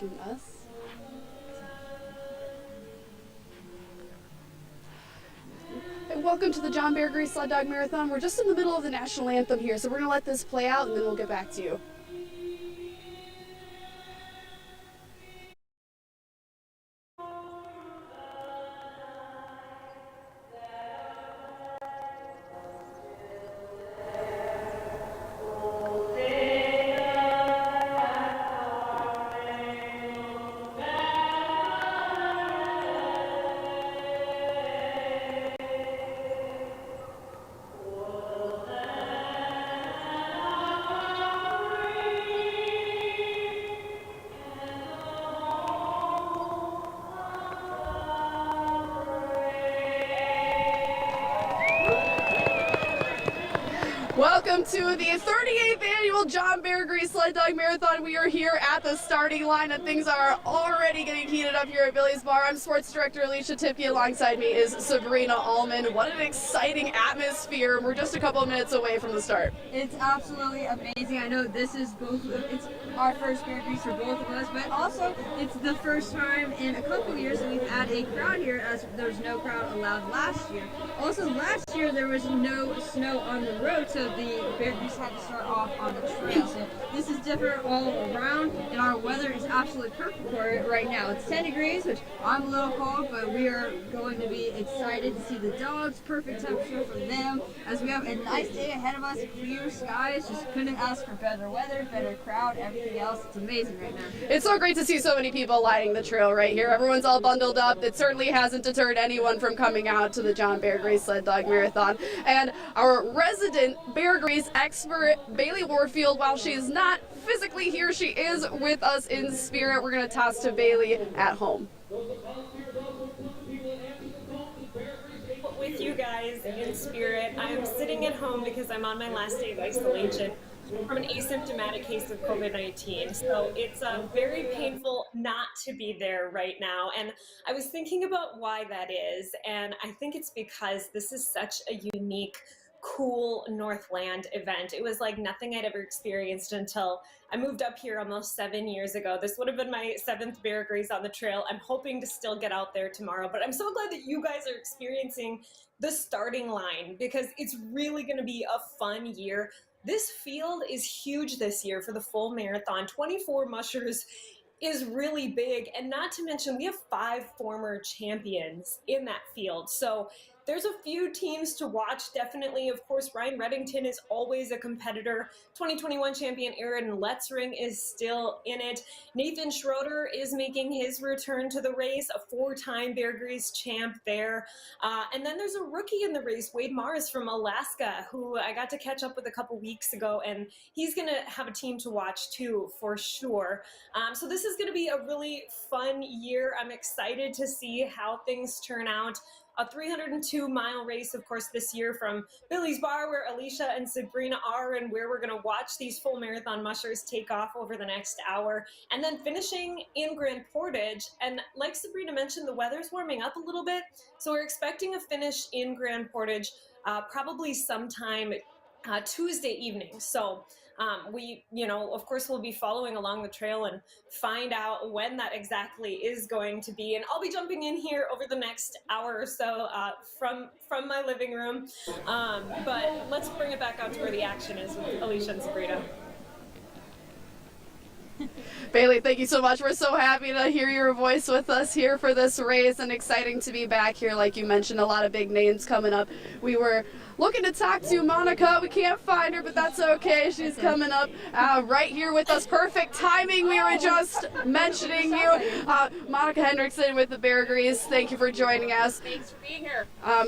tracking us. And welcome to the John Beargrease Sled Dog Marathon. We're just in the middle of the national anthem here, so we're going to let this play out and then we'll get back to you. Welcome to the 38th annual John Beargrease Sled Dog Marathon. We are here at the starting line and things are already getting heated up here at Billy's Bar. I'm Sports Director Alicia Tipke. Alongside me is Sabrina Allman. What an exciting atmosphere. We're just a couple of minutes away from the start. It's absolutely amazing. I know this is it's our first Beargrease for both of us, but also it's the first time in a couple of years that we've had a crowd here, as there was no crowd allowed last year. Also, last year there was no snow on the road, so the Beargrease had to start off on the trail. So this is different all around, and our weather is absolutely perfect for it right now. It's 10 degrees, which I'm a little cold, but we are going to be excited to see the dogs. Perfect temperature for them, as we have a nice day ahead of us. Clear skies, just couldn't ask for better weather, better crowd, everything else. It's amazing right now. It's so great to see so many people lining the trail right here. Everyone's all bundled up. It certainly hasn't deterred anyone from coming out to the John Beargrease Sled Dog Marathon. And our resident Beargrease expert, Bailey Warfield, while she's not physically here, she is with us in spirit. We're going to toss to Bailey at home. With you guys in spirit. I'm sitting at home because I'm on my last day of isolation from an asymptomatic case of COVID-19. So it's very painful not to be there right now. And I was thinking about why that is. And I think it's because this is such a unique, cool Northland event. It was like nothing I'd ever experienced until I moved up here almost 7 years ago. This would have been my 7th Beargrease on the trail. I'm hoping to still get out there tomorrow, but I'm so glad that you guys are experiencing the starting line because it's really going to be a fun year. This field is huge this year for the full marathon. 24 mushers is really big, and not to mention we have 5 former champions in that field. So there's a few teams to watch, definitely. Of course, Ryan Reddington is always a competitor. 2021 champion Aaron Letzring is still in it. Nathan Schroeder is making his return to the race, a 4-time Beargrease champ there. And then there's a rookie in the race, Wade Morris from Alaska, who I got to catch up with a couple weeks ago, and he's going to have a team to watch too, for sure. So this is going to be a really fun year. I'm excited to see how things turn out. A 302-mile race, of course, this year from Billy's Bar, where Alicia and Sabrina are, and where we're going to watch these full marathon mushers take off over the next hour, and then finishing in Grand Portage. And like Sabrina mentioned, the weather's warming up a little bit, so we're expecting a finish in Grand Portage probably sometime Tuesday evening. So we, of course, will be following along the trail and find out when that exactly is going to be. And I'll be jumping in here over the next hour or so from my living room. But let's bring it back out to where the action is with Alicia and Sabrina. Bailey, thank you so much. We're so happy to hear your voice with us here for this race, and exciting to be back here. Like you mentioned, a lot of big names coming up. We were looking to talk to Monica. We can't find her, but that's okay. She's coming up right here with us. Perfect timing. We were just mentioning you. Monica Hendrickson with the Beargrease. Thank you for joining us. Thanks for being here.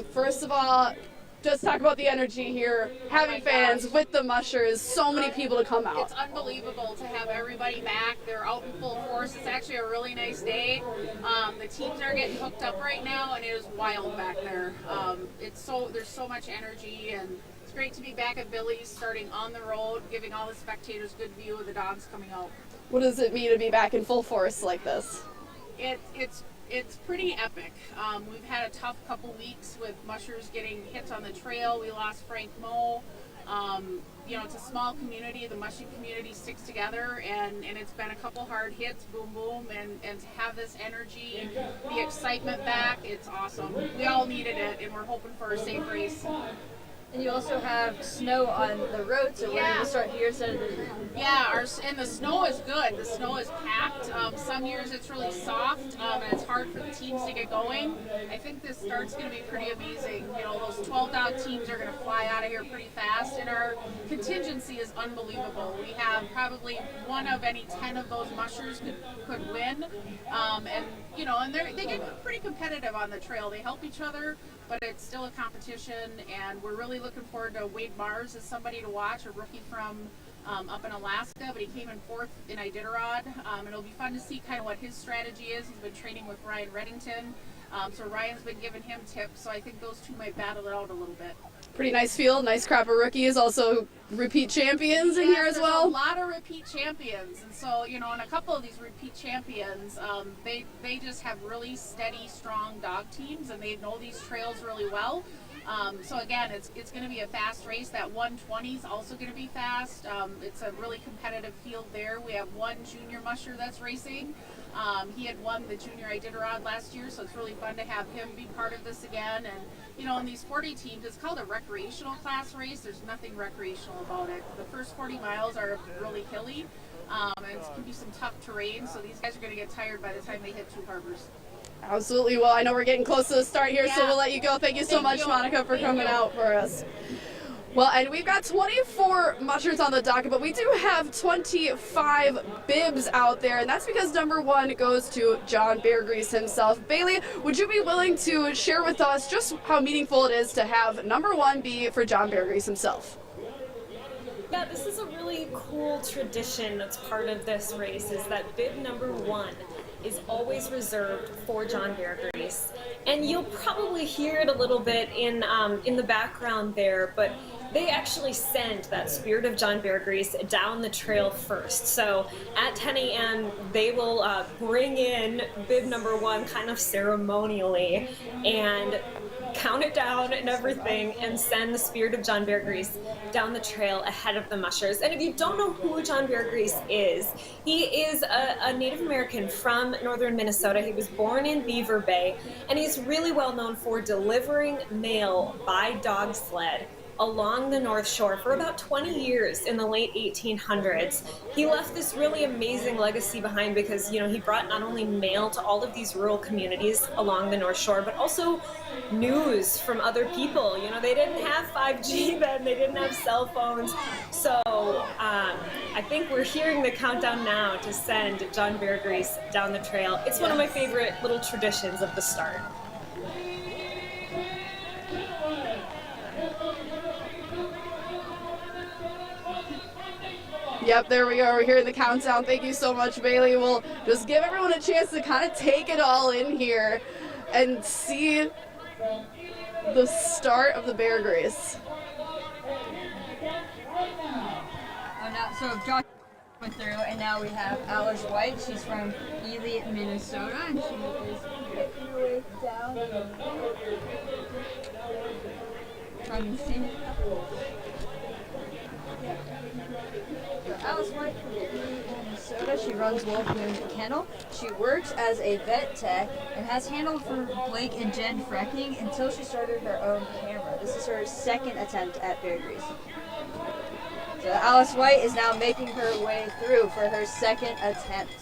First of all, just talk about the energy here, having fans with the mushers, so many people to come out. It's unbelievable to have everybody back. They're out in full force. It's actually a really nice day. The teams are getting hooked up right now, and it is wild back there. There's so much energy, and it's great to be back at Billy's, starting on the road, giving all the spectators good view of the dogs coming out. What does it mean to be back in full force like this? It's pretty epic. We've had a tough couple weeks with mushers getting hit on the trail. We lost Frank Moe, You know, it's a small community. The mushing community sticks together, and it's been a couple hard hits, boom, boom, and to have this energy, the excitement back, it's awesome. We all needed it, and we're hoping for a safe race. And you also have snow on the road, so we're going to start here instead of the... Yeah, and the snow is good. The snow is packed. Some years it's really soft, and it's hard for the teams to get going. I think this start's going to be pretty amazing. You know, those 12-dog teams are going to fly out of here pretty fast, and our contingency is unbelievable. We have probably one of any 10 of those mushers could win, and you know, and they get pretty competitive on the trail. They help each other, but it's still a competition, and we're really looking forward to Wade Mars as somebody to watch, a rookie from up in Alaska, but he came in 4th in Iditarod, and it'll be fun to see kind of what his strategy is. He's been training with Ryan Reddington, so Ryan's been giving him tips, so I think those two might battle it out a little bit. Pretty nice field, nice crop of rookies, also repeat champions in here as well. A lot of repeat champions, and so, you know, and a couple of these repeat champions, they just have really steady, strong dog teams, and they know these trails really well. So again, it's going to be a fast race. That 120 is also going to be fast. It's a really competitive field there. We have one junior musher that's racing. He had won the junior Iditarod last year, so it's really fun to have him be part of this again. And you know, in these 40 teams, it's called a recreational class race. There's nothing recreational about it. The first 40 miles are really hilly, and it can be some tough terrain, so these guys are going to get tired by the time they hit Two Harbors. Absolutely. Well, I know we're getting close to the start here, so Yeah. we'll let you go. Thank you so much, Monica, for coming out for us. Well, and we've got 24 mushers on the docket, but we do have 25 bibs out there, and that's because number 1 goes to John Beargrease himself. Bailey, would you be willing to share with us just how meaningful it is to have number 1 be for John Beargrease himself? Yeah, this is a really cool tradition that's part of this race, is that bib number 1 is always reserved for John Beargrease. And you'll probably hear it a little bit in the background there, but they actually send that spirit of John Beargrease down the trail first. So at 10 a.m., they will bring in bib number 1 kind of ceremonially and count it down and everything, and send the spirit of John Beargrease down the trail ahead of the mushers. And if you don't know who John Beargrease is, he is a Native American from northern Minnesota. He was born in Beaver Bay, and he's really well known for delivering mail by dog sled along the North Shore for about 20 years in the late 1800s. He left this really amazing legacy behind because, you know, he brought not only mail to all of these rural communities along the North Shore, but also news from other people. You know, they didn't have 5G then, they didn't have cell phones. So I think we're hearing the countdown now to send John Beargrease down the trail. It's one of my favorite little traditions of the start. Yep, there we are. We're hearing the countdown. Thank you so much, Bailey. We'll just give everyone a chance to kind of take it all in here and see the start of the Beargrease. So Josh went through, and now we have Alice White. She's from Ely, Minnesota, and she is making her way down. Trying to see. Alice White from Ely, Minnesota. She runs Wolf Moon Kennel. She works as a vet tech and has handled for Blake and Jen Frecking until she started her own camera. This is her second attempt at Beargrease. So Alice White is now making her way through for her second attempt.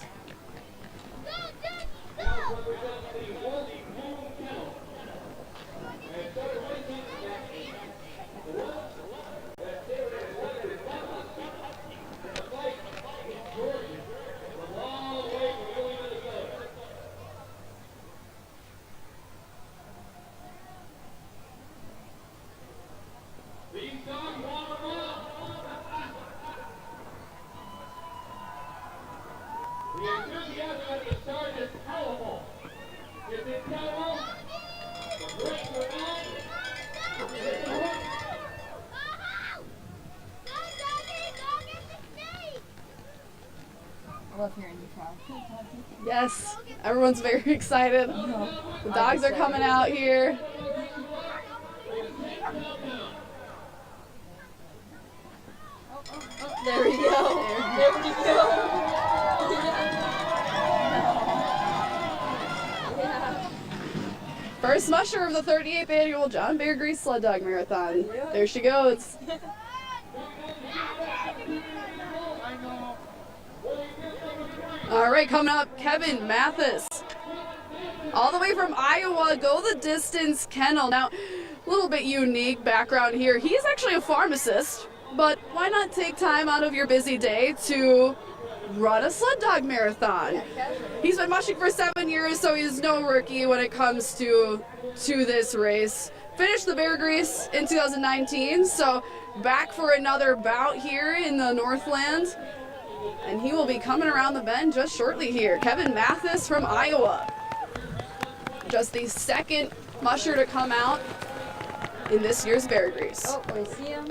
I love hearing the crowd. Yes, everyone's very excited. The dogs are coming out here. Oh, there we go. There we go. Yeah. First musher of the 38th annual John Beargrease Sled Dog Marathon. There she goes. All right, coming up, Kevin Mathis. All the way from Iowa, Go the Distance Kennel. Now, a little bit unique background here. He's actually a pharmacist, but why not take time out of your busy day to run a sled dog marathon? He's been mushing for 7 years, so he's no rookie when it comes to this race. Finished the Beargrease in 2019, so back for another bout here in the Northland. And he will be coming around the bend just shortly here. Kevin Mathis from Iowa. Just the second musher to come out in this year's Beargrease. Oh, I see him.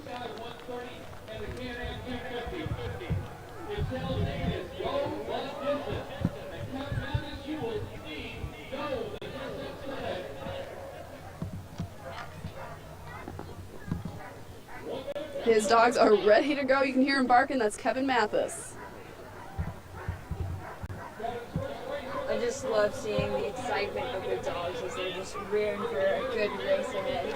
His dogs are ready to go. You can hear him barking. That's Kevin Mathis. I just love seeing the excitement of the dogs as they're just rearing for a good race ahead.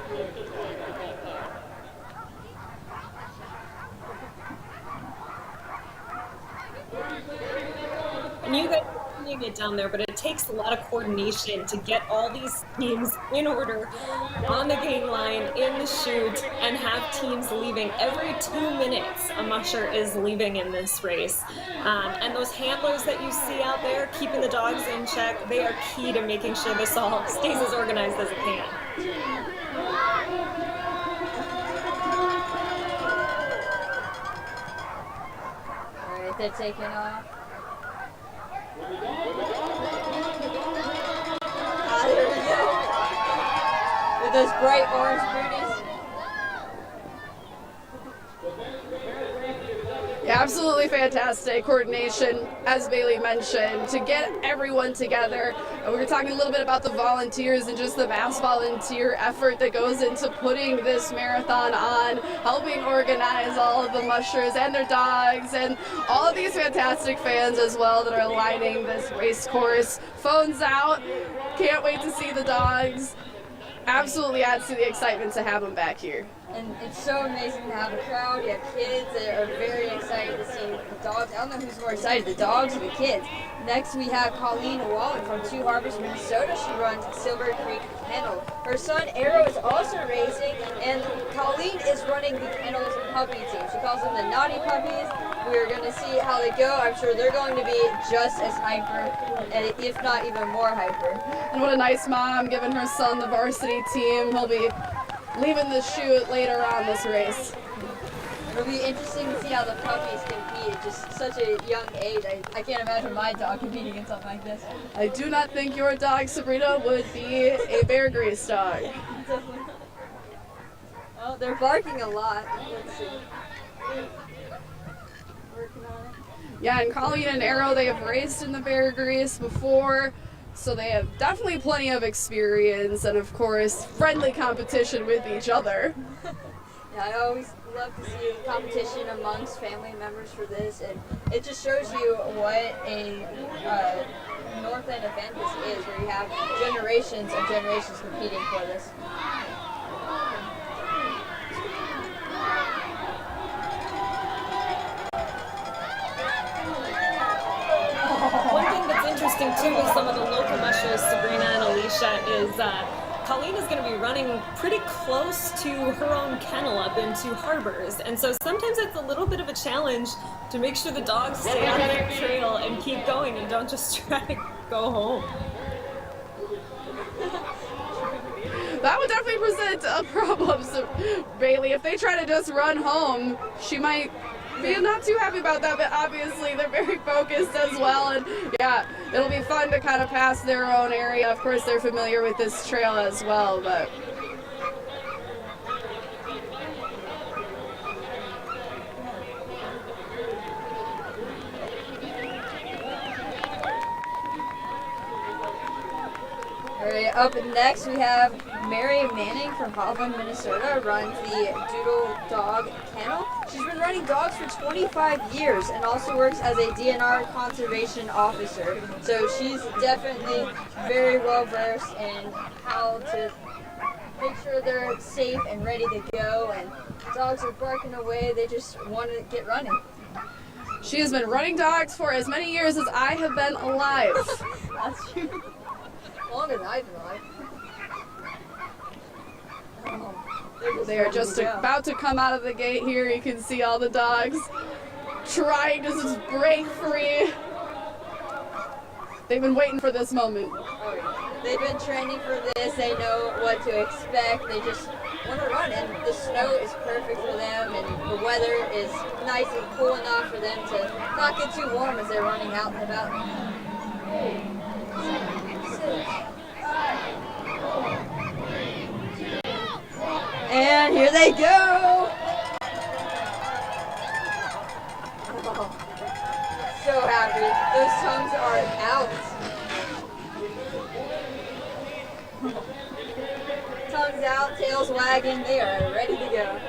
And you guys are seeing it down there, but it takes a lot of coordination to get all these teams in order on the gain line, in the chute, and have teams leaving. Every 2 minutes, a musher is leaving in this race. And those handlers that you see out there, keeping the dogs in check, they are key to making sure this all stays as organized as it can. All right, they're taking off. There we go. With those bright orange booties. Yeah, absolutely fantastic coordination, as Bailey mentioned, to get everyone together. And we were talking a little bit about the volunteers and just the vast volunteer effort that goes into putting this marathon on, helping organize all of the mushers and their dogs, and all of these fantastic fans as well that are lining this race course. Phones out, can't wait to see the dogs. Absolutely adds to the excitement to have them back here. And it's so amazing to have a crowd. You have kids that are very excited to see the dogs. I don't know who's more excited, the dogs or the kids. Next we have Colleen Wallen from Two Harbors, Minnesota. She runs Silver Creek Kennel. Her son Arrow is also racing, and Colleen is running the kennel's puppy team. She calls them the naughty puppies. We're going to see how they go. I'm sure they're going to be just as hyper, and if not even more hyper. And what a nice mom giving her son the varsity team. He'll be leaving the chute later on this race. It'll be interesting to see how the puppies compete at just such a young age. I can't imagine my dog competing in something like this. I do not think your dog, Sabrina, would be a Beargrease dog. Well, they're barking a lot. Let's see. Working on it. Yeah, and Colleen and Arrow, they have raced in the Beargrease before, so they have definitely plenty of experience and, of course, friendly competition with each other. Yeah, I always love to see competition amongst family members for this, and it just shows you what a Northland event this is, where you have generations and generations competing for this. One thing that's interesting too with some of the local mushers, Sabrina and Alicia, is Colleen is going to be running pretty close to her own kennel up in Two Harbors, and so sometimes it's a little bit of a challenge to make sure the dogs stay on that trail and keep going and don't just try to go home. That would definitely present a problem, so Bailey. If they try to just run home, she might be not too happy about that, but obviously they're very focused as well, and yeah, it'll be fun to kind of pass their own area. Of course, they're familiar with this trail as well, but All right, up next we have Mary Manning from Hovland, Minnesota, runs the Doodle Dog Kennel. She's been running dogs for 25 years and also works as a DNR conservation officer. So she's definitely very well versed in how to make sure they're safe and ready to go, and dogs are barking away, they just want to get running. She has been running dogs for as many years as I have been alive. That's true. Longer than I've been alive. They are just about to come out of the gate here. You can see all the dogs trying to just break free. They've been waiting for this moment. They've been training for this. They know what to expect. They just want to run, and the snow is perfect for them, and the weather is nice and cool enough for them to not get too warm as they're running out and about. And here they go! Oh, so happy. Those tongues are out. Tongues out, tails wagging, they are ready to go.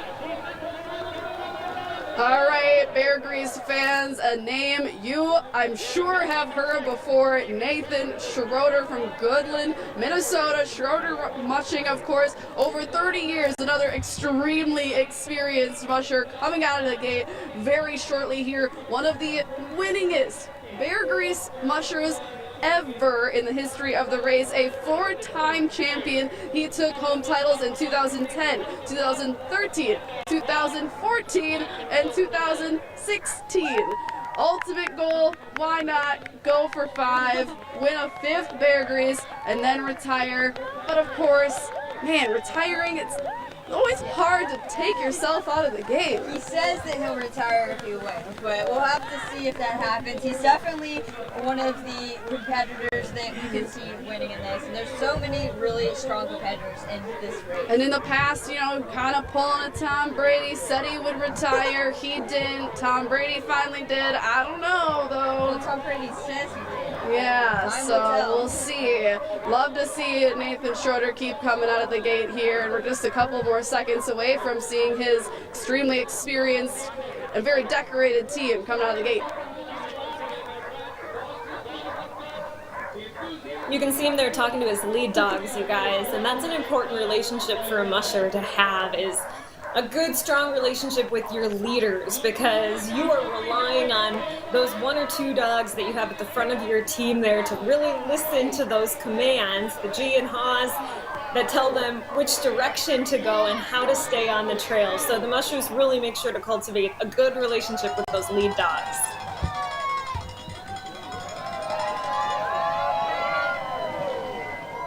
All right, Beargrease fans, a name you, I'm sure, have heard before. Nathan Schroeder from Goodland, Minnesota. Schroeder mushing, of course, over 30 years. Another extremely experienced musher coming out of the gate very shortly here. One of the winningest Beargrease mushers ever in the history of the race, a 4-time champion. He took home titles in 2010, 2013, 2014, and 2016. Ultimate goal, why not go for 5, win a 5th Beargrease, and then retire. But of course, man, retiring, it's always hard to take yourself out of the game. He says that he'll retire if he wins, but we'll have to see if that happens. He's definitely one of the competitors that we can see winning in this, and there's so many really strong competitors in this race. And in the past, you know, kind of pulling a Tom Brady, said he would retire. He didn't. Tom Brady finally did. I don't know, though. Well, Tom Brady says he did. Yeah, Time so will tell. we'll see. Love to see Nathan Schroeder keep coming out of the gate here, and we're just a couple more seconds away from seeing his extremely experienced and very decorated team coming out of the gate. You can see him there talking to his lead dogs, you guys, and that's an important relationship for a musher to have, is a good, strong relationship with your leaders, because you are relying on those 1 or 2 dogs that you have at the front of your team there to really listen to those commands, the G and haws, that tell them which direction to go and how to stay on the trail. So the mushers really make sure to cultivate a good relationship with those lead dogs.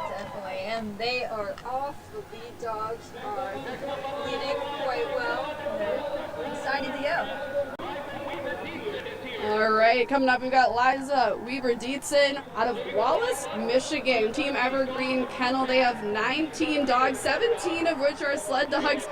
Definitely, and they are off. The lead dogs are leading quite well. We're excited to go. All right, coming up, we've got Liza Weaver-Dietzen out of Wallace, Michigan. Team Evergreen Kennel, they have 19 dogs, 17 of which are sled dogs.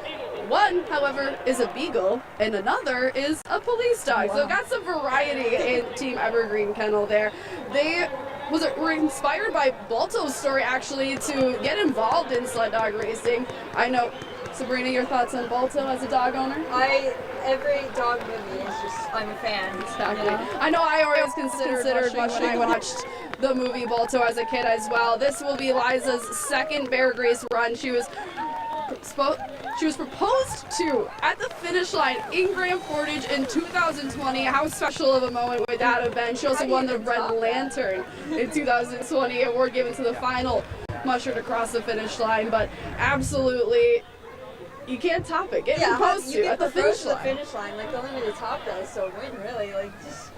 One, however, is a beagle, and another is a police dog. So got some variety in Team Evergreen Kennel there. They were inspired by Balto's story, actually, to get involved in sled dog racing. I know, Sabrina, your thoughts on Balto as a dog owner? Every dog movie is just, I'm a fan. Exactly. Yeah. I know I always considered mushing when I watched the movie Balto as a kid as well. This will be Liza's second Beargrease run. She was proposed to at the finish line in Grand Portage in 2020. How special of a moment would that have been? She also won the Red Lantern in 2020, award given to the final musher to cross the finish line. But absolutely, you can't top it. Getting proposed to at the finish line. Like only the top does, so win really. Like just.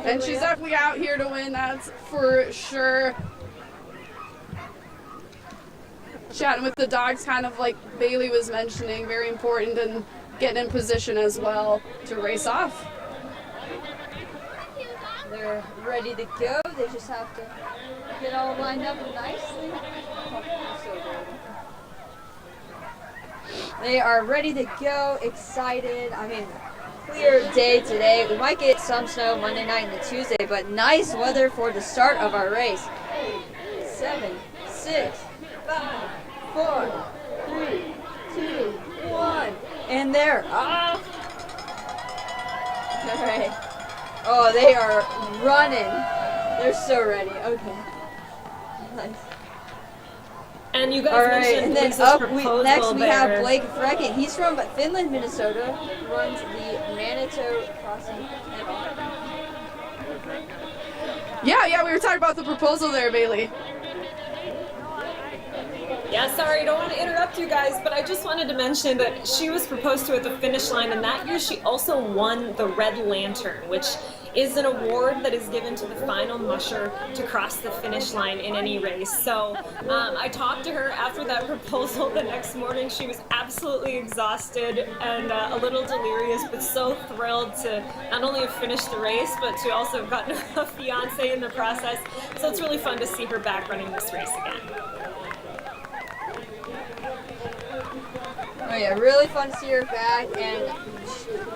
And she's definitely out here to win, that's for sure. Chatting with the dogs, kind of like Bailey was mentioning, very important, and getting in position as well to race off. They're ready to go. They just have to get all lined up nicely. They are ready to go, excited. I mean, clear day today. We might get some snow Monday night and Tuesday, but nice weather for the start of our race. 7, 6, 5, 4, 3, 2, 1, and they're off. All right. Oh, they are running. They're so ready. Okay. Nice. And you guys All right, mentioned and then Lisa's up proposal next we have there. Blake Frecking. He's from Finland, Minnesota. Runs the Manitou Crossing Kennel. Yeah, we were talking about the proposal there, Bailey. Yeah, sorry, I don't want to interrupt you guys, but I just wanted to mention that she was proposed to at the finish line, and that year she also won the Red Lantern, which is an award that is given to the final musher to cross the finish line in any race. So I talked to her after that proposal the next morning. She was absolutely exhausted and a little delirious, but so thrilled to not only have finished the race, but to also have gotten a fiance in the process. So it's really fun to see her back running this race again. Oh yeah, really fun to see her back, and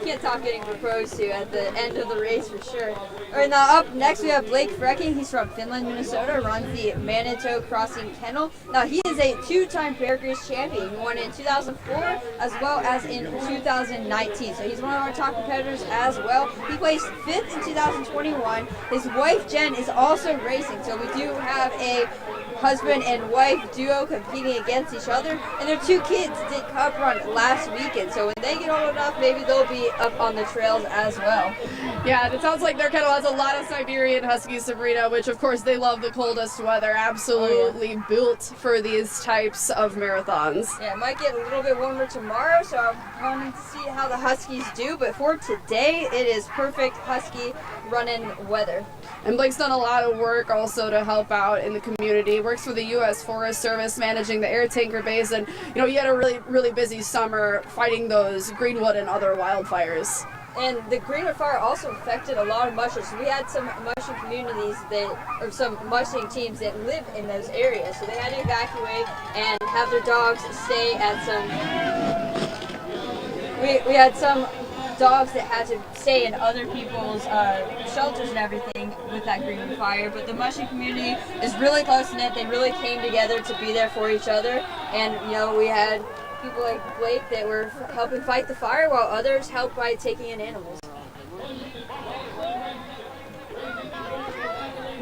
can't top getting proposed to at the end of the race for sure. All right, now up next we have Blake Frecking. He's from Finland, Minnesota, runs the Manitou Crossing Kennel. Now he is a two-time Beargrease champion. He won in 2004 as well as in 2019. So he's one of our top competitors as well. He placed 5th in 2021. His wife Jen is also racing, so we do have a husband and wife duo competing against each other, and their 2 kids did cup run last weekend, so when they get old enough, maybe they'll be up on the trails as well. Yeah, and it sounds like their kennel has a lot of Siberian Huskies, Sabrina, which of course they love the coldest weather. Absolutely built for these types of marathons. Yeah, it might get a little bit warmer tomorrow, so I'm wanting to see how the Huskies do, but for today, it is perfect Husky running weather. And Blake's done a lot of work also to help out in the community. Works for the U.S. Forest Service, managing the air tanker base, and he had a really busy summer fighting those greenwood and other wildfires. And the greenwood fire also affected a lot of mushers. We had some mushing communities or some mushing teams that live in those areas, so they had to evacuate and have their dogs stay at some. We had some dogs that had to stay in other people's shelters and everything with that greenwood fire, but the mushing community is really close-knit. They really came together to be there for each other, and we had people like Blake that were helping fight the fire while others helped by taking in animals.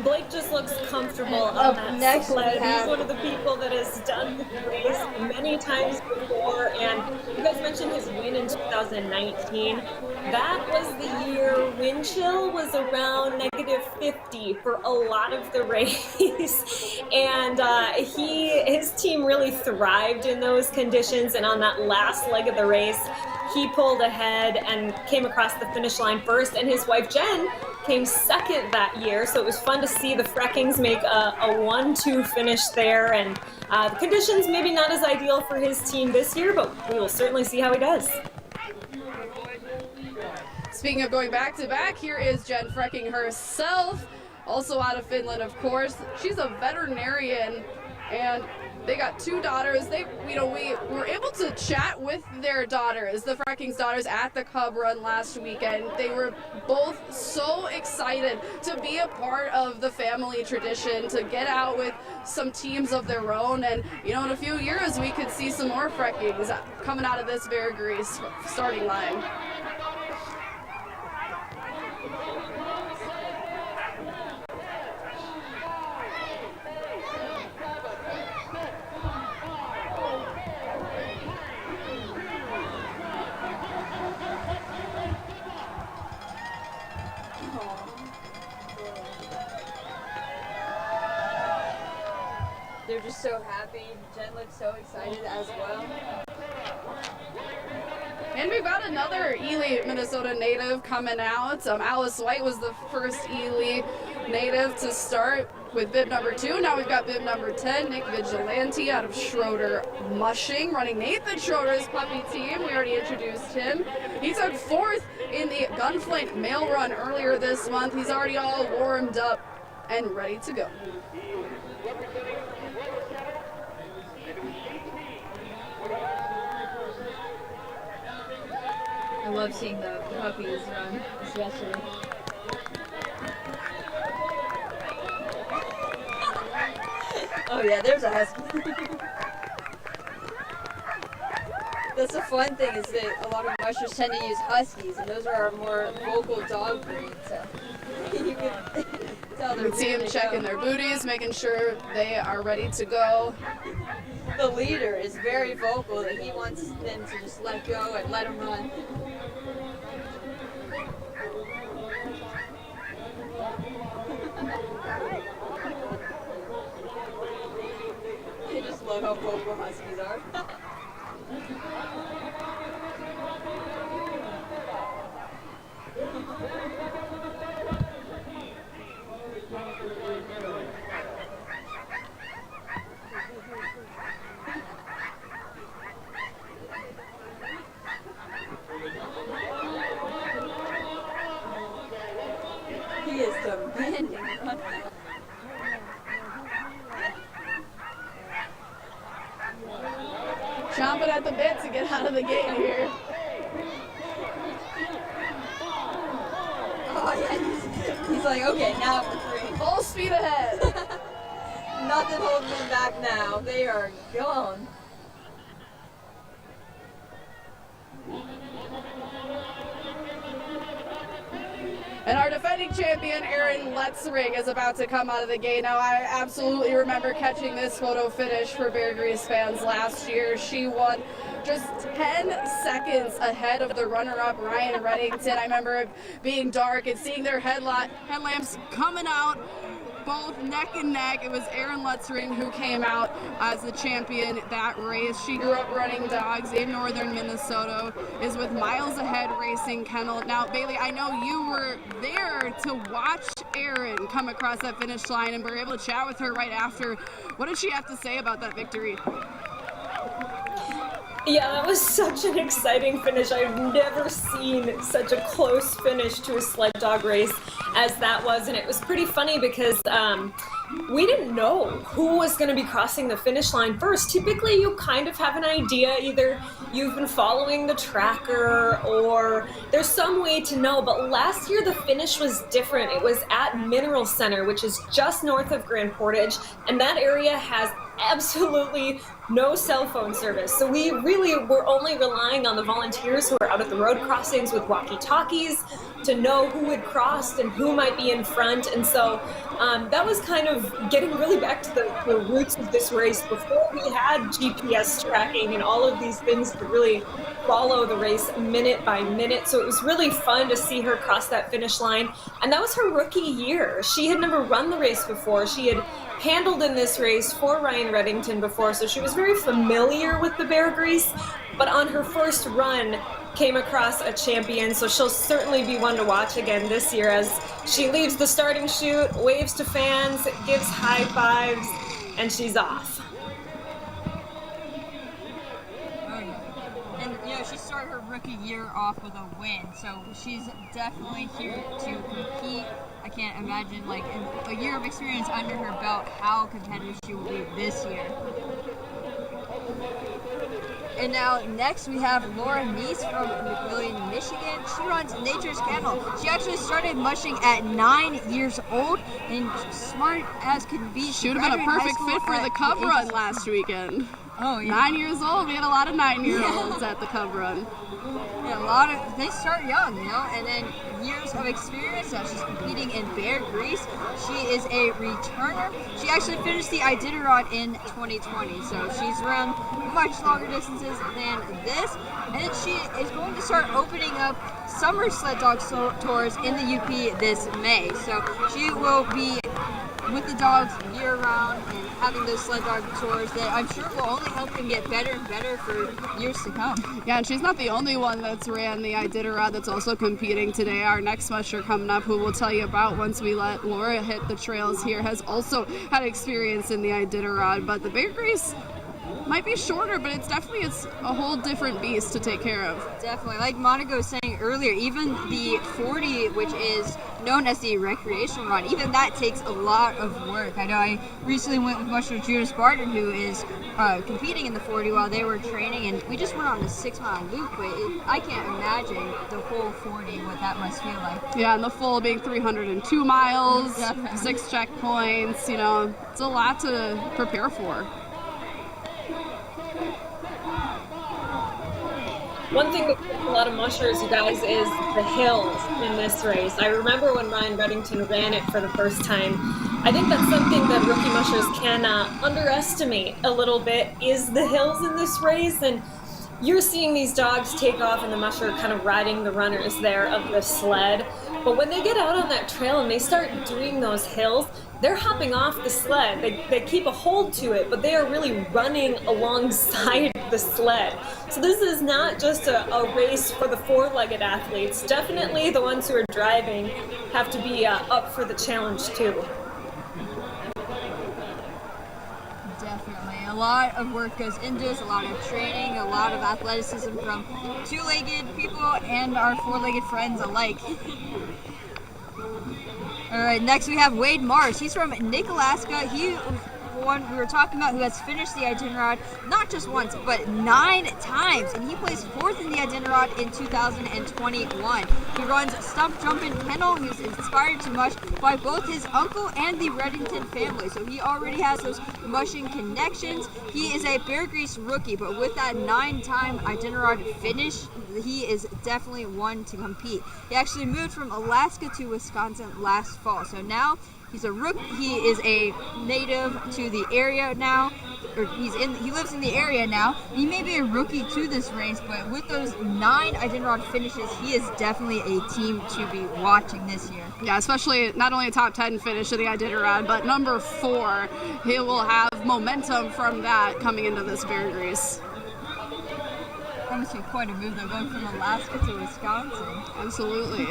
Blake just looks comfortable And on up that next sled. we have- He's one of the people that has done the race many times before, and you guys mentioned his win in 2019. That was the year wind chill was around -50 for a lot of the race, and his team really thrived in those conditions, and on that last leg of the race, he pulled ahead and came across the finish line first, and his wife Jen came second that year, so it was fun to see the Freckings make a 1-2 finish there, and the conditions maybe not as ideal for his team this year, but we will certainly see how he does. Speaking of going back-to-back, here is Jen Frecking herself, also out of Finland, of course. She's a veterinarian, and they got 2 daughters. We were able to chat with their daughters, the Freckings daughters, at the Cub Run last weekend. They were both so excited to be a part of the family tradition, to get out with some teams of their own, and in a few years we could see some more Freckings coming out of this Beargrease starting line. They're just so happy. Jen looks so excited as well. And we've got another Ely, Minnesota native coming out. Alice White was the first Ely native to start with bib number 2. Now we've got bib number 10, Nick Vigilante out of Schroeder Mushing, running Nathan Schroeder's puppy team. We already introduced him. He took 4th in the Gunflint Mail Run earlier this month. He's already all warmed up and ready to go. I love seeing the puppies run, especially. Oh yeah, there's a husky. That's the fun thing is that a lot of mushers tend to use huskies, and those are our more vocal dog breeds. So you can tell You can see them checking their booties, making sure they are ready to go. The leader is very vocal that he wants them to just let go and let them run. I just love how vocal huskies are. He is demanding run. Chomping at the bit to get out of the gate here. Oh yeah, he's like, okay, now for free. Full speed ahead. Nothing holding them back now. They are gone. And our defending champion, Erin Letzring, is about to come out of the gate. Now, I absolutely remember catching this photo finish for Beargrease fans last year. She won just 10 seconds ahead of the runner-up, Ryan Reddington. I remember it being dark and seeing their headlamps coming out, both neck and neck. It was Erin Letzring who came out as the champion that race. She grew up running dogs in northern Minnesota, is with Miles Ahead Racing Kennel. Now, Bailey, I know you were there to watch Erin come across that finish line and were able to chat with her right after. What did she have to say about that victory? Yeah, that was such an exciting finish. I've never seen such a close finish to a sled dog race as that was, and it was pretty funny because we didn't know who was going to be crossing the finish line first. Typically, you kind of have an idea. Either you've been following the tracker or there's some way to know, but last year the finish was different. It was at Mineral Center, which is just north of Grand Portage, and that area has absolutely no cell phone service. So we really were only relying on the volunteers who were out at the road crossings with walkie-talkies to know who had crossed and who might be in front. And so that was kind of getting really back to the roots of this race before we had GPS tracking and all of these things to really follow the race minute by minute. So it was really fun to see her cross that finish line. And that was her rookie year. She had never run the race before. She had handled in this race for Ryan Reddington before, so she was very familiar with the Beargrease, but on her first run came across a champion, so she'll certainly be one to watch again this year as she leaves the starting chute, waves to fans, gives high fives, and she's off. And you know, she started her rookie year off with a win, so she's definitely here to compete. I can't imagine, like, in a year of experience under her belt, how competitive she will be this year. And now next we have Laura Neese from McWillian, Michigan. She runs Nature's Kennel. She actually started mushing at 9 years old, and smart as can be. She would have been a perfect fit for the Cub Run last weekend. Oh yeah. 9 years old. We had a lot of 9-year-olds at the Cub Run. Yeah, they start young, you know, and then years of experience. Now she's competing in Beargrease. She is a returner. She actually finished the Iditarod in 2020, so she's run much longer distances than this. And then she is going to start opening up summer sled dog tours in the UP this May. So she will be with the dogs year round and having those sled dog tours that I'm sure will only help them get better and better for years to come. Yeah, and she's not the only one that's ran the Iditarod that's also competing today. Our next musher coming up, who we'll tell you about once we let Laura hit the trails here, has also had experience in the Iditarod. But the Beargrease, might be shorter, but it's a whole different beast to take care of. Definitely. Like Monica was saying earlier, even the 40, which is known as the recreational run, even that takes a lot of work. I know I recently went with Musher Judah Spartan, who is competing in the 40 while they were training, and we just went on a 6-mile loop, but I can't imagine the whole 40, what that must feel like. Yeah, and the full being 302 miles, Definitely. 6 checkpoints, it's a lot to prepare for. One thing that gets a lot of mushers, you guys, is the hills in this race. I remember when Ryan Reddington ran it for the first time. I think that's something that rookie mushers can underestimate a little bit, is the hills in this race. And you're seeing these dogs take off in the musher, kind of riding the runners there of the sled. But when they get out on that trail and they start doing those hills, they're hopping off the sled. They keep a hold to it, but they are really running alongside the sled. So this is not just a race for the four-legged athletes. Definitely the ones who are driving have to be up for the challenge too. Definitely. A lot of work goes into this, a lot of training, a lot of athleticism from two-legged people and our four-legged friends alike. All right, next we have Wade Mars. He's from Nick, Alaska. He one we were talking about who has finished the Iditarod not just once, but 9 times, and he placed 4th in the Iditarod in 2021. He runs stump jumping kennel. He was inspired to mush by both his uncle and the Reddington family, so he already has those mushing connections. He is a Beargrease rookie, but with that 9-time Iditarod finish, he is definitely one to compete. He actually moved from Alaska to Wisconsin last fall, so now he's a rookie. He is a native to the area now, or he lives in the area now. He may be a rookie to this race, but with those 9 Iditarod finishes, he is definitely a team to be watching this year. Yeah, especially not only a top 10 finish of the Iditarod, but number 4. He will have momentum from that coming into this Beargrease. That must be quite a move, though, going from Alaska to Wisconsin. Absolutely.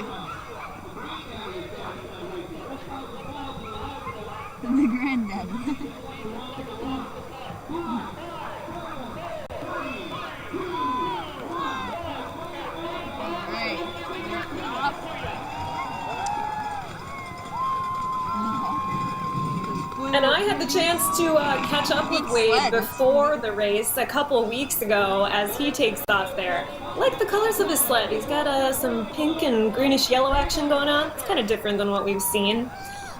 The granddad. And I had the chance to catch up with Wade before the race a couple weeks ago as he takes off there. I like the colors of his sled. He's got some pink and greenish yellow action going on. It's kind of different than what we've seen.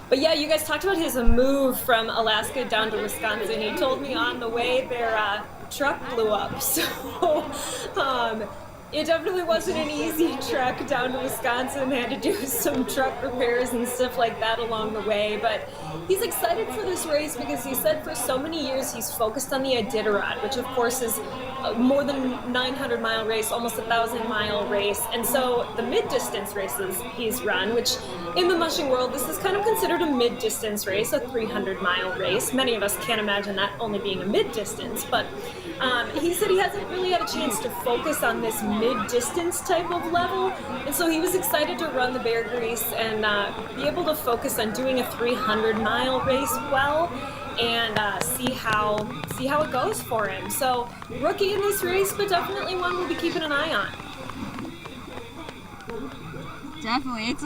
But yeah, you guys talked about his move from Alaska down to Wisconsin. He told me on the way their truck blew up. So it definitely wasn't an easy trek down to Wisconsin. They had to do some truck repairs and stuff like that along the way. But he's excited for this race because he said for so many years he's focused on the Iditarod, which of course is more than 900-mile race, almost 1,000-mile race. And so the mid-distance races he's run, which in the mushing world, this is kind of considered a mid-distance race, a 300-mile race. Many of us can't imagine that only being a mid-distance, but he said he hasn't really had a chance to focus on this mid-distance type of level, and so he was excited to run the Beargrease and be able to focus on doing a 300-mile race well and see how it goes for him. So rookie in this race, but definitely one we'll be keeping an eye on. Definitely. It's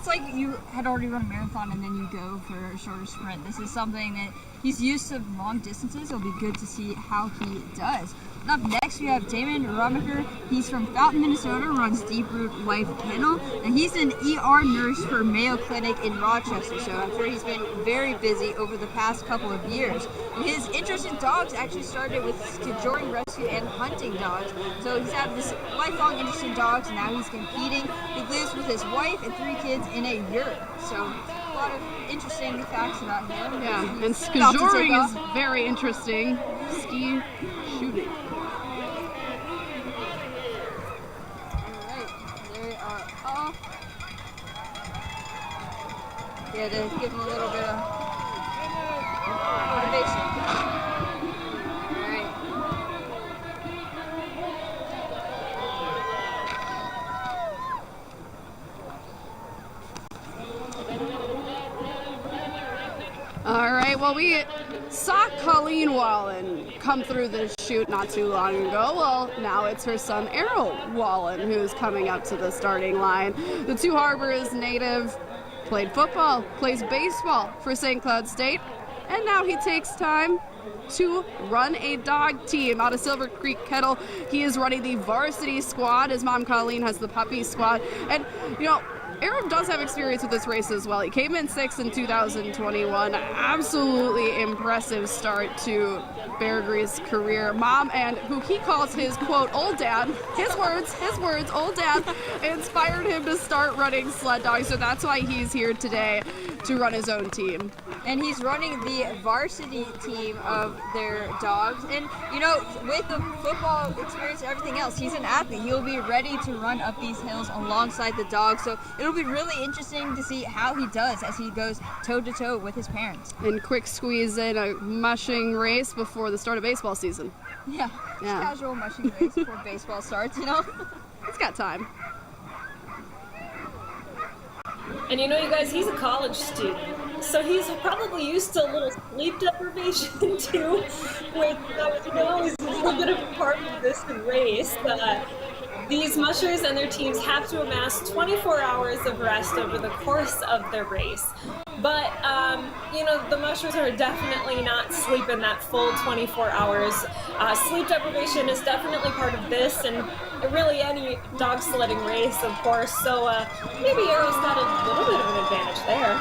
like you had already run a marathon and then you go for a shorter sprint. This is something that he's used to long distances. It'll be good to see how he does. And up next we have Damon Rumacher. He's from Fountain, Minnesota, runs Deep Root Life Kennel, and he's an ER nurse for Mayo Clinic in Rochester, so I'm sure he's been very busy over the past couple of years. And his interest in dogs actually started with Skijoring rescue and hunting dogs, so he's had this lifelong interest in dogs, and now he's competing. He lives with his wife and 3 kids in a yurt, so a lot of interesting facts about him. Yeah, and Skijoring is very interesting. Ski shooting. Yeah, to give him a little bit of motivation. All right, well, we saw Colleen Wallen come through this chute not too long ago. Well, now it's her son Errol Wallen who's coming up to the starting line. The Two Harbors native played football, plays baseball for St. Cloud State, and now he takes time to run a dog team out of Silver Creek Kettle. He is running the varsity squad. His mom Colleen has the puppy squad. And, you know, Aaron does have experience with this race as well. He came in 6th in 2021. Absolutely impressive start to Beargrease' career. Mom and who he calls his, quote, old dad, his words, old dad, inspired him to start running sled dogs. So that's why he's here today to run his own team. And he's running the varsity team of their dogs. And, you know, with the football experience and everything else, he's an athlete. He'll be ready to run up these hills alongside the dogs. So it'll be really interesting to see how he does as he goes toe-to-toe with his parents. And quick squeeze in a mushing race before the start of baseball season. Yeah, casual mushing race before baseball starts, you know? He's got time. And you know, you guys, he's a college student, so he's probably used to a little sleep deprivation too, which you know is a little bit of a part of this race. These mushers and their teams have to amass 24 hours of rest over the course of their race. But, you know, the mushers are definitely not sleeping that full 24 hours. Sleep deprivation is definitely part of this, and really any dog sledding race, of course. So maybe Arrow's got a little bit of an advantage there.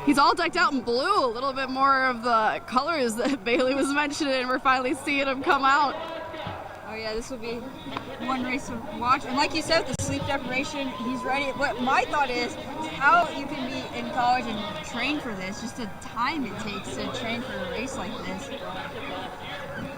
He's all decked out in blue, a little bit more of the colors that Bailey was mentioning. We're finally seeing him come out. Oh yeah, this will be one race to watch. And like you said, with the sleep deprivation, he's ready. What my thought is how you can be in college and train for this, just the time it takes to train for a race like this.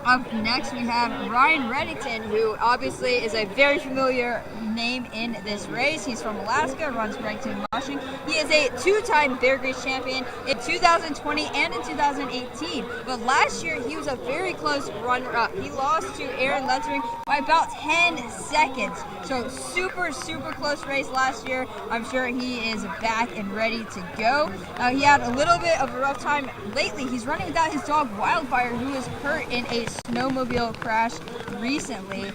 Up next, we have Ryan Reddington, who obviously is a very familiar name in this race. He's from Alaska, runs Reddington Mushing. He is a two-time Beargrease champion in 2020 and in 2018. But last year, he was a very close runner-up. He lost to Aaron Lettering by about 10 seconds. So super, super close race last year. I'm sure he is back and ready to go. He had a little bit of a rough time lately. He's running without his dog Wildfire, who was hurt in a snowmobile crash recently.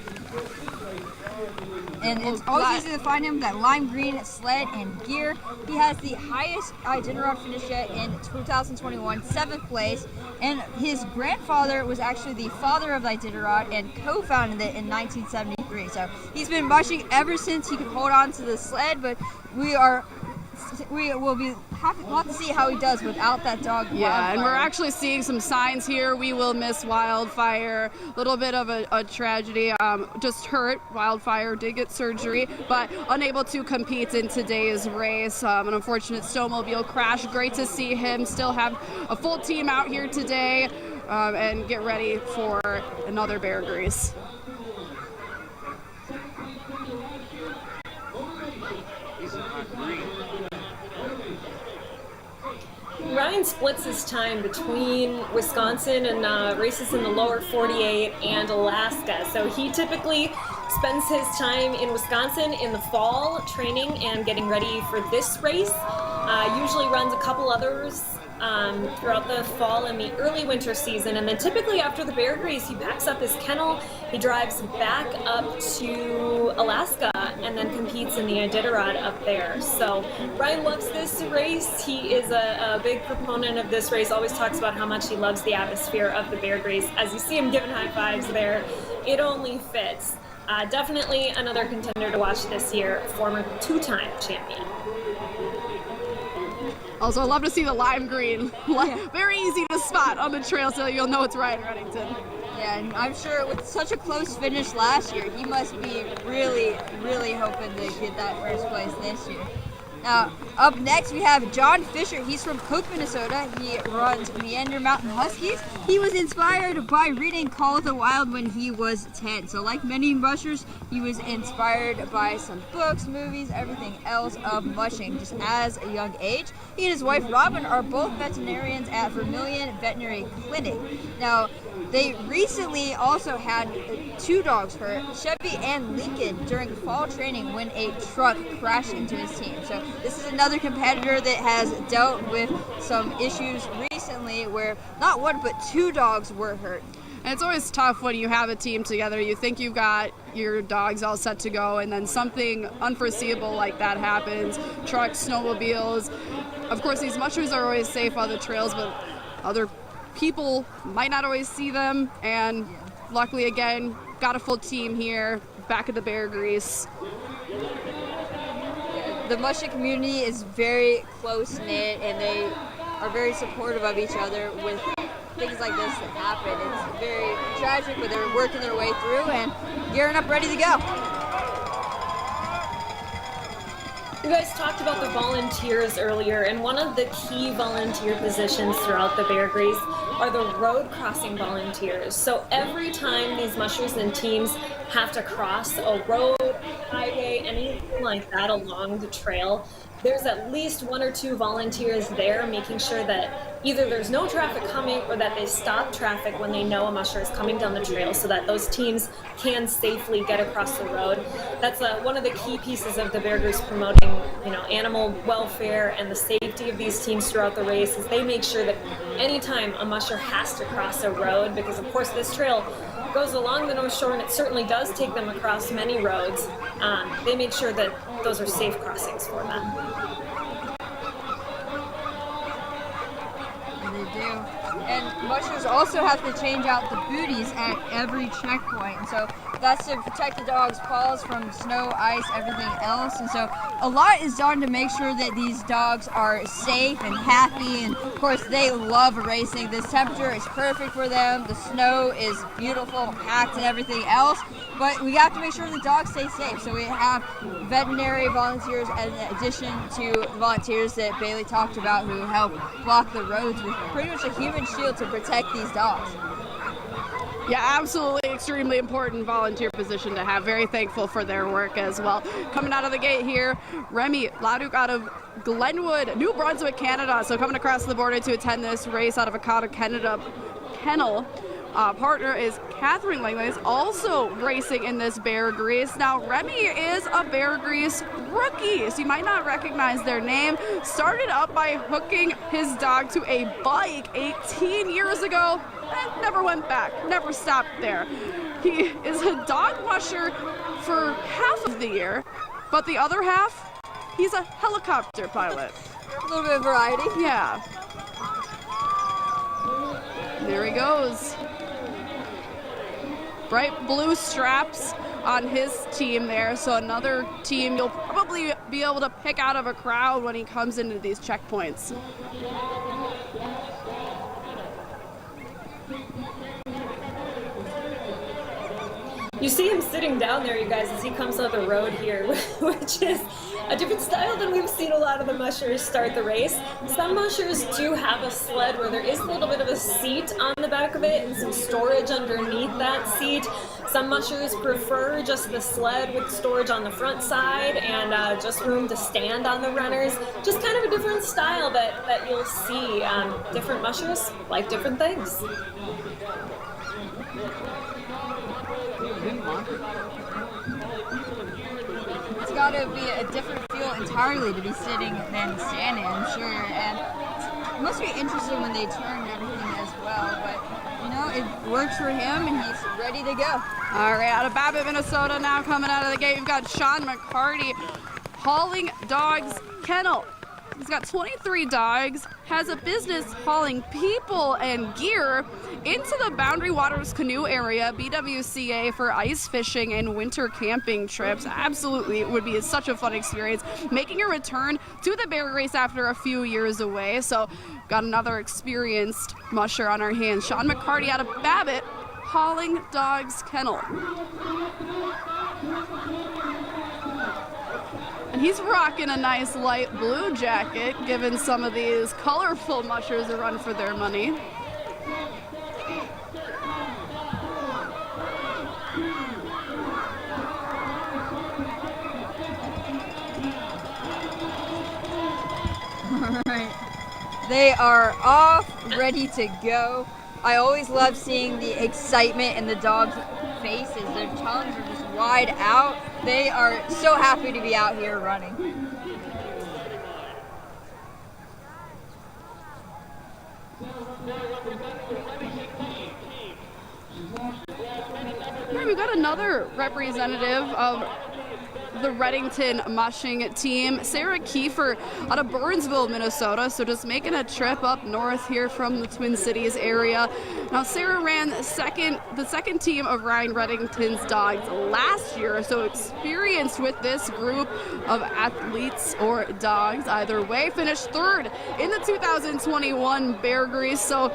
And it's always easy to find him with that lime green sled and gear. He has the highest Iditarod finish yet in 2021, 7th place. And his grandfather was actually the father of Iditarod and co-founded it in 1973. So he's been mushing ever since he could hold on to the sled, but we'll have to see how he does without that dog. Yeah, Wildfire. and we're actually seeing some signs here. We will miss Wildfire. A little bit of a tragedy. Just hurt. Wildfire did get surgery, but unable to compete in today's race. An unfortunate snowmobile crash. Great to see him still have a full team out here today and get ready for another Beargrease. Ryan splits his time between Wisconsin and races in the lower 48 and Alaska. So he typically spends his time in Wisconsin in the fall training and getting ready for this race. Usually runs a couple others throughout the fall and the early winter season, and then typically after the Beargrease he packs up his kennel, he drives back up to Alaska and then competes in the Iditarod up there. So Ryan loves this race. He is a big proponent of this race, always talks about how much he loves the atmosphere of the Beargrease. As you see him giving high fives there, it only fits. Definitely another contender to watch this year, former two-time champion. Also, I love to see the lime green. Very easy to spot on the trail, so you'll know it's Ryan Reddington. Yeah, and I'm sure with such a close finish last year, he must be really, really hoping to get that first place this year. Now, up next we have John Fisher. He's from Coke, Minnesota. He runs Meander Mountain Huskies. He was inspired by reading Call of the Wild when he was 10. So like many mushers, he was inspired by some books, movies, everything else of mushing just as a young age. He and his wife Robin are both veterinarians at Vermilion Veterinary Clinic. Now, they recently also had two dogs hurt, Chevy and Lincoln, during fall training when a truck crashed into his team. So this is another competitor that has dealt with some issues recently where not one but two dogs were hurt. And it's always tough when you have a team together. You think you've got your dogs all set to go, and then something unforeseeable like that happens. Trucks, snowmobiles. Of course, these mushers are always safe on the trails, but other people might not always see them. And luckily, again, got a full team here back at the Beargrease. The musher community is very close-knit, and they are very supportive of each other with things like this that happen. It's very tragic, but they're working their way through and gearing up, ready to go. You guys talked about the volunteers earlier, and one of the key volunteer positions throughout the Beargrease are the road crossing volunteers. So every time these mushers and teams have to cross a road, highway, anything like that along the trail, there's at least one or two volunteers there making sure that either there's no traffic coming or that they stop traffic when they know a musher is coming down the trail so that those teams can safely get across the road. That's one of the key pieces of the Beargrease promoting, animal welfare and the safety of these teams throughout the race is they make sure that anytime a musher has to cross a road, because of course this trail goes along the North Shore and it certainly does take them across many roads, they make sure that those are safe crossings for them. They do. And mushers also have to change out the booties at every checkpoint. And so that's to protect the dog's paws from snow, ice, everything else. And so a lot is done to make sure that these dogs are safe and happy. And of course, they love racing. This temperature is perfect for them. The snow is beautiful, packed, and everything else. But we have to make sure the dogs stay safe. So we have veterinary volunteers in addition to the volunteers that Bailey talked about who help block the roads with pretty much a human shield to protect these dogs. Yeah, absolutely extremely important volunteer position to have. Very thankful for their work as well. Coming out of the gate here, Remy Laduk out of Glenwood, New Brunswick, Canada. So coming across the border to attend this race out of Akata, Canada kennel. Partner is Catherine Langley, also racing in this Beargrease. Now, Remy is a Beargrease rookie, so you might not recognize their name. Started up by hooking his dog to a bike 18 years ago and never went back, never stopped there. He is a dog musher for half of the year, but the other half, he's a helicopter pilot. A little bit of variety. Yeah. There he goes. Bright blue straps on his team there, so another team you'll probably be able to pick out of a crowd when he comes into these checkpoints. You see him sitting down there, you guys, as he comes on the road here, which is a different style than we've seen a lot of the mushers start the race. Some mushers do have a sled where there is a little bit of a seat on the back of it and some storage underneath that seat. Some mushers prefer just the sled with storage on the front side and just room to stand on the runners. Just kind of a different style that you'll see. Different mushers like different things. It's got to be a different feel entirely to be sitting than standing, I'm sure. And it must be interesting when they turn and everything as well. But, it works for him and he's ready to go. All right, out of Babbitt, Minnesota now coming out of the gate, we've got Sean McCarty, Hauling Dogs Kennel. He's got 23 dogs, has a business hauling people and gear into the Boundary Waters Canoe Area, BWCA, for ice fishing and winter camping trips. Absolutely, it would be such a fun experience. Making a return to the Beargrease after a few years away. So, got another experienced musher on our hands. Sean McCarty out of Babbitt, Hauling Dogs Kennel. And he's rocking a nice light blue jacket, giving some of these colorful mushers a run for their money. All right. They are off, ready to go. I always love seeing the excitement in the dogs' faces. Their tongues are just wide out. They are so happy to be out here running. Here we've got another representative of the Reddington mushing team, Sarah Kiefer out of Burnsville, Minnesota. So just making a trip up north here from the Twin Cities area. Now Sarah ran the second team of Ryan Reddington's dogs last year, so experienced with this group of athletes or dogs either way. Finished third in the 2021 Beargrease, so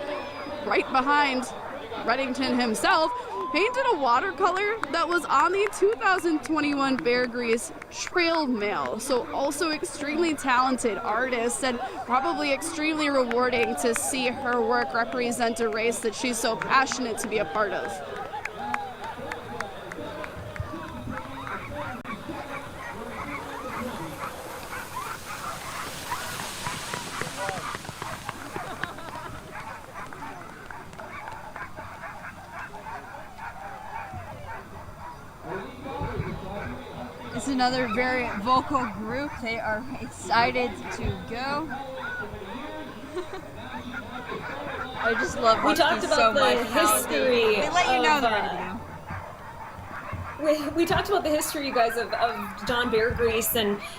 right behind Reddington himself. Painted a watercolor that was on the 2021 Beargrease Trail Mail. So also extremely talented artist and probably extremely rewarding to see her work represent a race that she's so passionate to be a part of. It's another very vocal group. They are excited to go. I just love We talked about so the much. history. They let you know of, they're ready to go. We talked about the history, you guys, of John Beargrease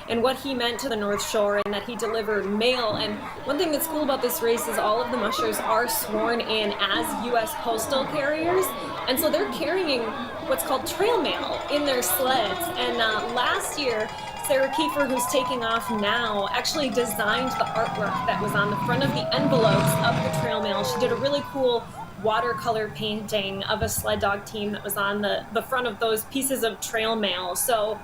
and what he meant to the North Shore, and that he delivered mail. And one thing that's cool about this race is all of the mushers are sworn in as U.S. postal carriers, and so they're carrying what's called trail mail in their sleds. And last year, Sarah Kiefer, who's taking off now, actually designed the artwork that was on the front of the envelopes of the trail mail. She did a really cool watercolor painting of a sled dog team that was on the front of those pieces of trail mail. So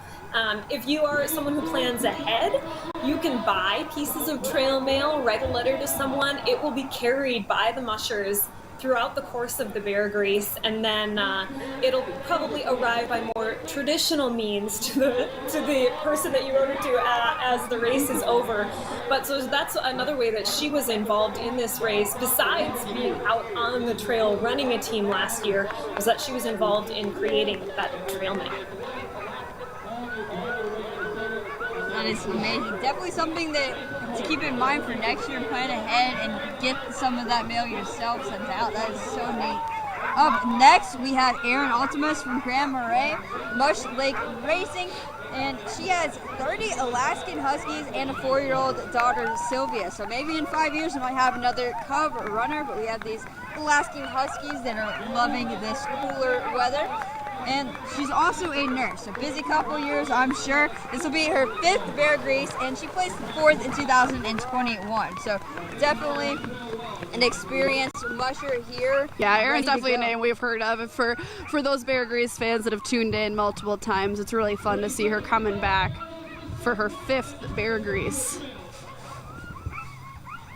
if you are someone who plans ahead, you can buy pieces of trail mail, write a letter to someone. It will be carried by the mushers throughout the course of the Beargrease, and then it'll probably arrive by more traditional means to the person that you wrote it to as the race is over. But so that's another way that she was involved in this race, besides being out on the trail running a team last year, was that she was involved in creating that trail mail. That is amazing. Definitely something to keep in mind for next year. Plan ahead and get some of that mail yourself sent out. That is so neat. Up next, we have Erin Altimus from Grand Marais, Mush Lake Racing, and she has 30 Alaskan Huskies and a 4-year-old daughter, Sylvia. So maybe in 5 years we might have another cub runner, but we have these Alaskan Huskies that are loving this cooler weather. And she's also a nurse, a busy couple years, I'm sure. This will be her 5th Beargrease, and she placed 4th in 2021. So definitely an experienced musher here. Yeah, Erin's definitely a name we've heard of. For those Beargrease fans that have tuned in multiple times, it's really fun to see her coming back for her 5th Beargrease.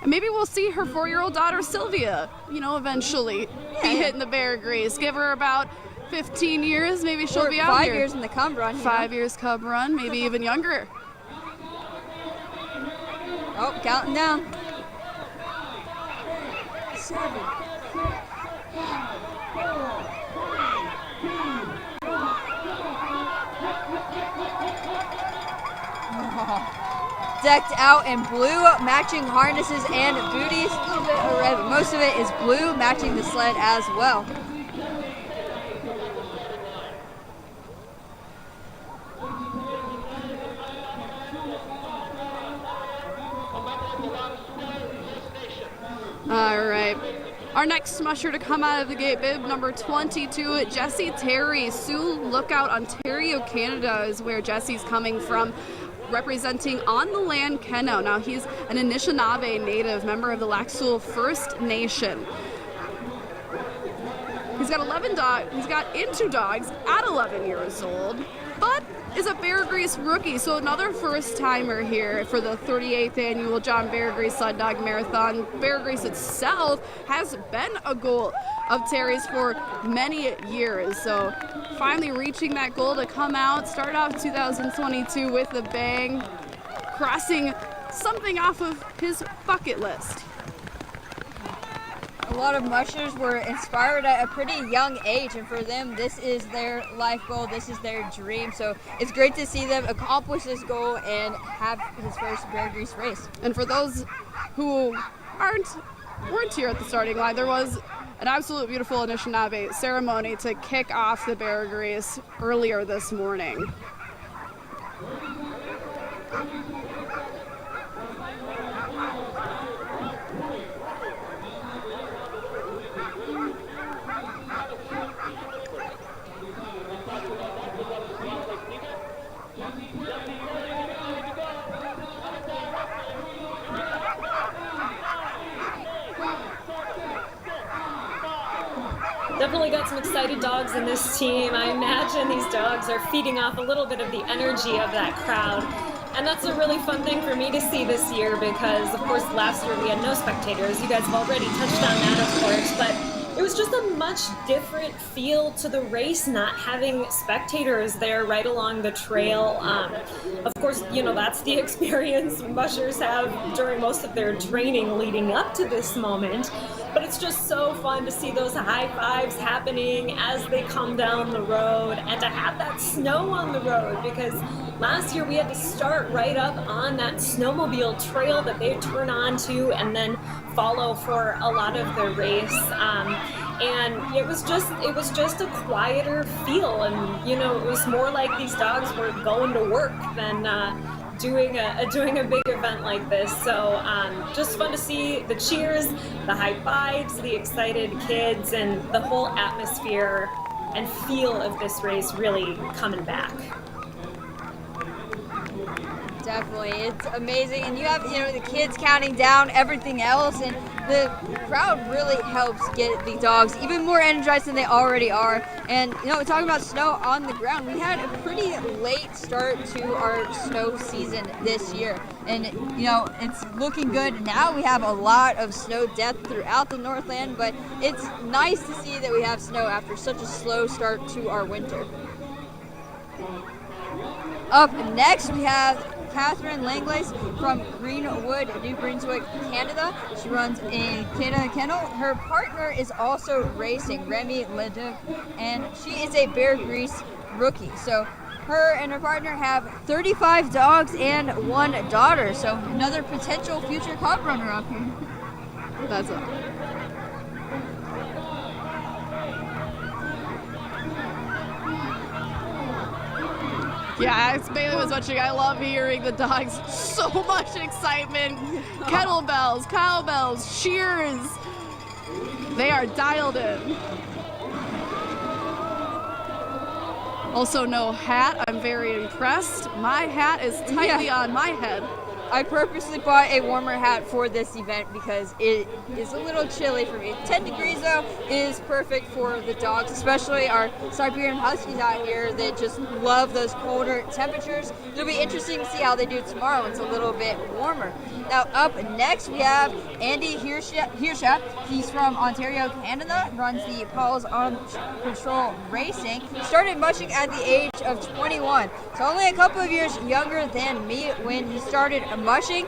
And maybe we'll see her 4-year-old daughter, Sylvia, eventually be hitting the Beargrease. Give her about 15 years, maybe she'll be out 5 here. 5 years in the cub run. 5 years cub run, maybe even younger. Oh, counting down. 7. Decked out in blue, matching harnesses and booties. A little bit of red, but most of it is blue, matching the sled as well. All right. Our next musher to come out of the gate, bib number 22, Jesse Terry. Sioux Lookout, Ontario, Canada is where Jesse's coming from, representing On the Land Keno. Now he's an Anishinaabe native, member of the Lac Seul First Nation. He's got 11 dogs. He's got into dogs at 11 years old, but is a Beargrease rookie, so another first-timer here for the 38th annual John Beargrease Sled Dog Marathon. Beargrease itself has been a goal of Terry's for many years, so finally reaching that goal to come out, start off 2022 with a bang, crossing something off of his bucket list. A lot of mushers were inspired at a pretty young age, and for them, this is their life goal, this is their dream. So it's great to see them accomplish this goal and have his first Beargrease race. And for those who aren't weren't here at the starting line. There was an absolute beautiful Anishinaabe ceremony to kick off the Beargrease earlier this morning. Definitely got some excited dogs in this team. I imagine these dogs are feeding off a little bit of the energy of that crowd. And that's a really fun thing for me to see this year because, of course, last year we had no spectators. You guys have already touched on that, of course, but it was just a much different feel to the race, not having spectators there right along the trail. Of course, you know, that's the experience mushers have during most of their training leading up to this moment. But it's just so fun to see those high fives happening as they come down the road and to have that snow on the road because last year we had to start right up on that snowmobile trail that they turn onto and then follow for a lot of the race. And it was just a quieter feel, and you know, it was more like these dogs were going to work than doing a big event like this. So just fun to see the cheers, the high fives, the excited kids, and the whole atmosphere and feel of this race really coming back. Definitely, it's amazing, and you have the kids counting down everything else, and the crowd really helps get the dogs even more energized than they already are. And talking about snow on the ground, we had a pretty late start to our snow season this year, and it's looking good now. We have a lot of snow depth throughout the Northland, but it's nice to see that we have snow after such a slow start to our winter. Up next, we have Catherine Langlace from Greenwood, New Brunswick, Canada. She runs a Canada kennel. Her partner is also racing, Remy Leduc, and she is a Beargrease rookie. So her and her partner have 35 dogs and 1 daughter. So another potential future cup runner up here. That's it. Yeah, it's Bailey was watching. I love hearing the dogs. So much excitement. Kettlebells, cowbells, cheers. They are dialed in. Also, no hat. I'm very impressed. My hat is tightly on my head. I purposely bought a warmer hat for this event because it is a little chilly for me. 10 degrees though is perfect for the dogs, especially our Siberian Huskies out here that just love those colder temperatures. It'll be interesting to see how they do tomorrow when it's a little bit warmer. Now up next we have Andy Hirscha. He's from Ontario, Canada, runs the Paws on Patrol Racing. He started mushing at the age of 21, so only a couple of years younger than me when he started mushing.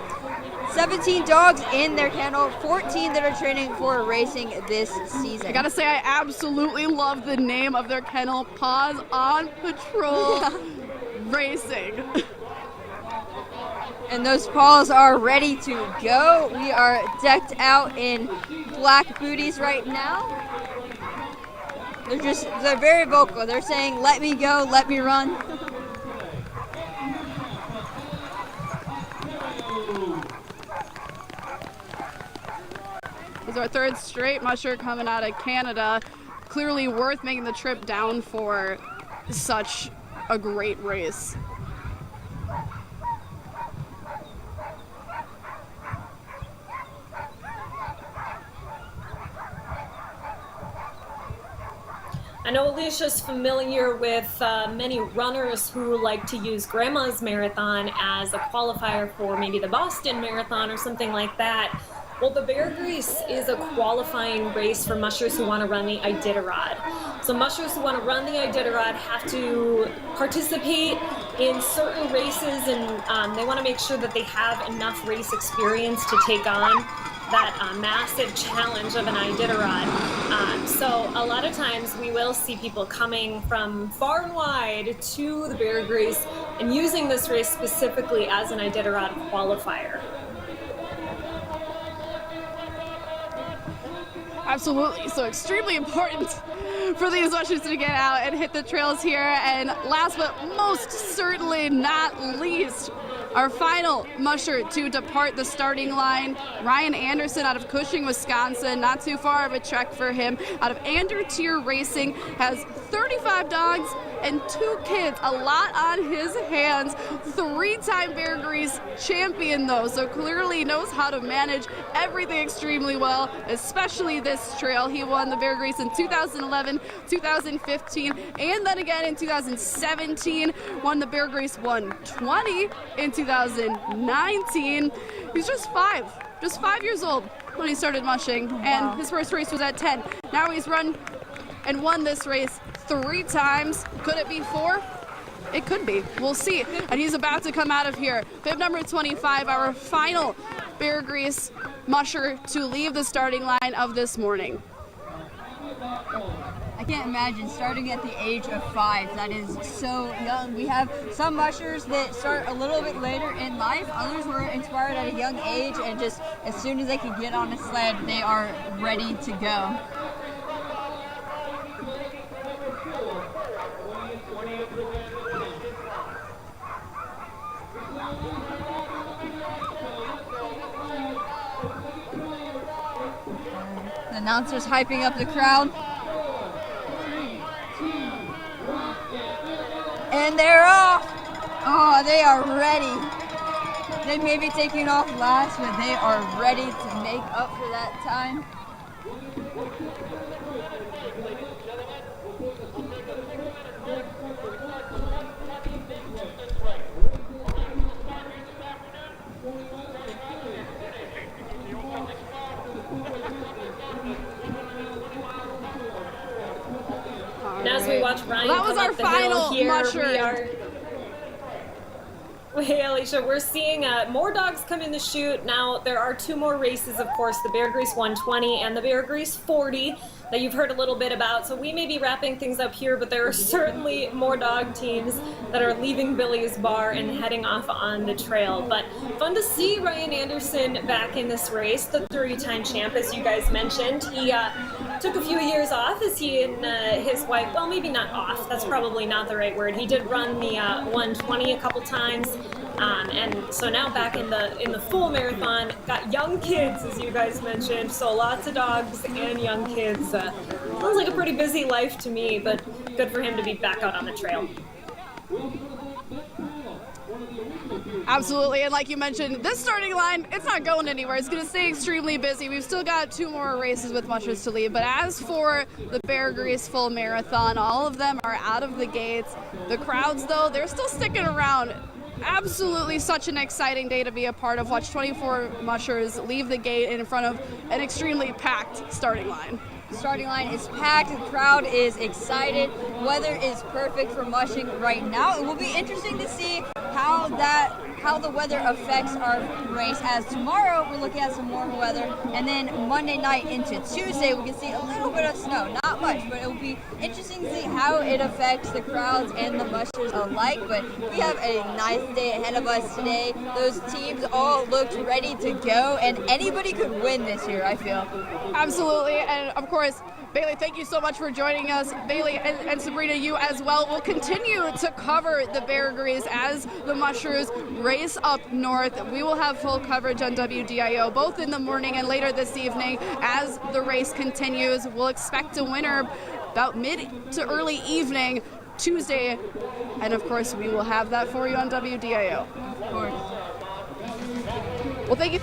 17 dogs in their kennel, 14 that are training for racing this season. I gotta say, I absolutely love the name of their kennel, Paws on Patrol Racing. And those paws are ready to go. We are decked out in black booties right now. They're very vocal. They're saying, "Let me go, let me run." This is our third straight musher coming out of Canada. Clearly worth making the trip down for such a great race. I know Alicia's familiar with many runners who like to use Grandma's Marathon as a qualifier for maybe the Boston Marathon or something like that. Well, the Beargrease is a qualifying race for mushers who want to run the Iditarod. So mushers who want to run the Iditarod have to participate in certain races, and they want to make sure that they have enough race experience to take on that massive challenge of an Iditarod. So a lot of times we will see people coming from far and wide to the Beargrease and using this race specifically as an Iditarod qualifier. Absolutely. So extremely important for these mushers to get out and hit the trails here. And last but most certainly not least, our final musher to depart the starting line, Ryan Anderson out of Cushing, Wisconsin. Not too far of a trek for him. Out of Andertier Racing, has 35 dogs and 2 kids. A lot on his hands. 3-time Beargrease champion though, so clearly knows how to manage everything extremely well, especially this trail. He won the Beargrease in 2011, 2015, and then again in 2017. Won the Beargrease 120 in 2019. He's just 5 years old when he started mushing, and his first race was at 10. Now he's run and won this race 3 times. Could it be 4? It could be. We'll see. And he's about to come out of here. Bib number 25, our final Beargrease musher to leave the starting line of this morning. I can't imagine starting at the age of 5. That is so young. We have some mushers that start a little bit later in life. Others were inspired at a young age, and just as soon as they can get on a sled, they are ready to go. The announcer's hyping up the crowd. And they're off. Oh, they are ready. They may be taking off last, but they are ready to make up for that time. Now as we watch Ryan That was come our up the hill final here, musher. Hey, Alicia, we're seeing more dogs come in the chute. Now, there are 2 more races, of course, the Beargrease 120 and the Beargrease 40 that you've heard a little bit about. So we may be wrapping things up here, but there are certainly more dog teams that are leaving Billy's Bar and heading off on the trail. But fun to see Ryan Anderson back in this race, the 3-time champ, as you guys mentioned. He took a few years off as he and his wife, well, maybe not off, that's probably not the right word. He did run the 120 a couple times. And so now back in the full marathon, got young kids, as you guys mentioned, so lots of dogs and young kids. Sounds like a pretty busy life to me, but good for him to be back out on the trail. Absolutely, and like you mentioned, this starting line, it's not going anywhere. It's going to stay extremely busy. We've still got 2 more races with mushers to leave, but as for the Beargrease full marathon, all of them are out of the gates. The crowds, though, they're still sticking around. Absolutely such an exciting day to be a part of. Watch 24 mushers leave the gate in front of an extremely packed starting line. The starting line is packed, the crowd is excited, weather is perfect for mushing right now. It will be interesting to see how the weather affects our race, as tomorrow we're looking at some warm weather, and then Monday night into Tuesday we can see a little bit of snow, not much, but it will be interesting to see how it affects the crowds and the mushers alike. But we have a nice day ahead of us today. Those teams all looked ready to go, and anybody could win this year, I feel. Absolutely, and of course, Bailey, thank you so much for joining us. Bailey and Sabrina, you as well. We'll continue to cover the Beargrease as the mushers race up north. We will have full coverage on WDIO, both in the morning and later this evening as the race continues. We'll expect a winner about mid to early evening Tuesday, and of course, we will have that for you on WDIO. Of course. Well, thank you.